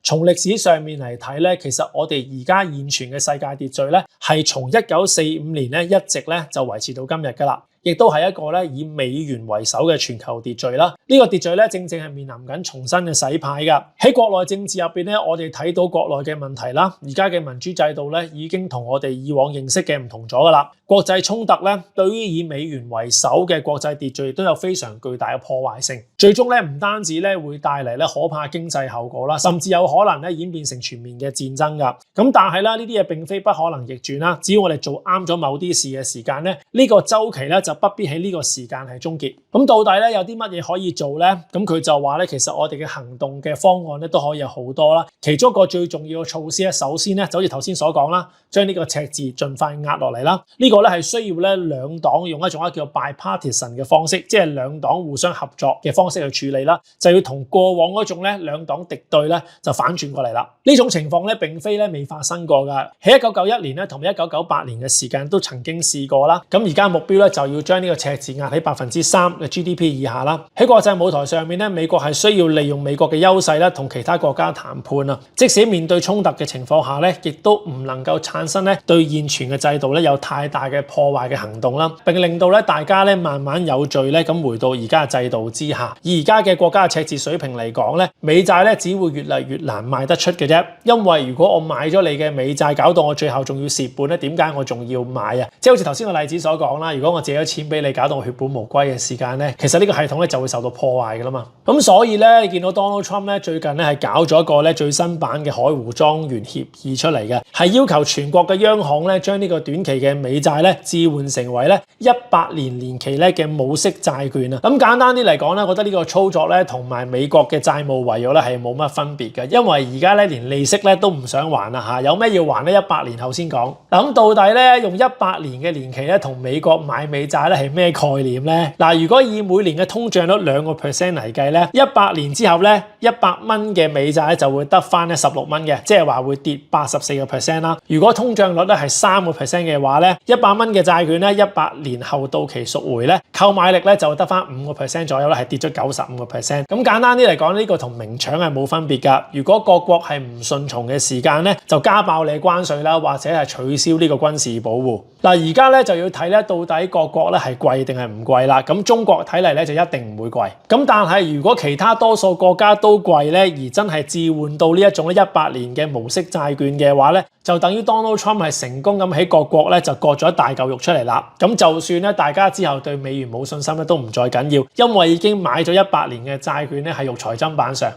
從歷史上面嚟睇咧，其實我哋而家現存嘅世界秩序咧，係從1945年咧一直咧就維持到今日㗎啦。亦都係一個咧以美元為首嘅全球秩序啦。呢個秩序咧正正係面臨緊重新嘅洗牌㗎。喺國內政治入邊咧，我哋睇到國內嘅問題啦。而家嘅民主制度咧已經同我哋以往認識嘅唔同咗㗎啦。國際衝突咧對於以美元為首嘅國際秩序亦都有非常巨大嘅破壞性。最終咧唔單止咧會帶嚟咧可怕經濟後果啦，甚至有可能咧演變成全面嘅戰爭㗎。咁但係啦，呢啲嘢並非不可能逆轉啦。只要我哋做啱咗某啲事嘅時間咧，呢個週期咧就不必喺呢個時間係終結。咁到底咧有啲乜嘢可以做咧？咁佢就話咧，其實我哋嘅行動嘅方案咧都可以有好多啦。其中一個最重要嘅措施咧，首先咧就好似頭先所講啦，將呢個赤字盡快壓落嚟啦。呢個咧係需要咧兩黨用一種叫做 bipartisan 嘅方式，即係兩黨互相合作嘅方式去處理啦。就要同過往嗰種咧兩黨敵對咧就反轉過嚟啦。呢種情況咧並非咧未發生過㗎。喺1991年咧同埋1998年嘅時間都曾經試過啦。咁而家目標咧就要將呢個赤字壓喺3%嘅 GDP 以下啦。喺國際舞台上面咧，美國係需要利用美國嘅優勢咧，同其他國家談判啊。即使面對衝突嘅情況下咧，亦都唔能夠產生咧對現存嘅制度咧有太大嘅破壞嘅行動啦，並令到咧大家咧慢慢有序咧咁回到而家嘅制度之下。以而家嘅國家嘅赤字水平嚟講咧，美債咧只會越嚟越難賣得出嘅啫。因為如果我買咗你嘅美債，搞到我最後仲要蝕本咧，點解我仲要買啊？即係好似頭先個例子所講啦，如果我借咗錢俾你，搞到我血本無歸嘅時間咧，其實呢個系統咧就會受到破壞㗎啦嘛。咁所以咧，你見到 Donald Trump 咧最近咧係搞咗一個咧最新版嘅海湖莊園協議出嚟嘅，係要求全國嘅央行咧將呢個短期嘅美債咧置換成為咧100年年期咧嘅冇息債券啊。咁簡單啲嚟講咧，我覺得呢個操作咧同埋美國嘅債務違約咧係冇乜分別嘅，因為而家咧連利息咧都唔想還啦嚇，有咩要還咧100年後先講。咁到底咧用100年嘅年期咧同美國買美債咧係咩概念咧？嗱，如果以每年嘅通脹率2% 嚟計咧，100年之後咧100蚊嘅美債就會得翻咧16蚊嘅，即係話會跌84% 啦。如果通脹率咧係3% 嘅話咧，100蚊嘅債券咧100年後到期贖回咧，購買力咧就得翻5% 左右啦，係跌咗95%。咁簡單啲嚟講，呢個同明搶係冇分別㗎。如果各國係唔順從嘅時間咧，就加爆你關稅啦，或者係取消呢個軍事保護。嗱，而家咧就要睇咧到底各國咧係貴定係唔貴啦。咁中國睇嚟咧就一定唔會貴。咁但係如果其他多數國家都貴咧，而真係置換到呢一種100年嘅無息債券嘅話咧，就等於 Donald Trump 係成功咁喺各國咧就割咗一大嚿肉出嚟啦。咁就算咧大家之後對美元冇信心咧都唔再緊要，因為已經買咗100年嘅債券咧係肉財砧板上。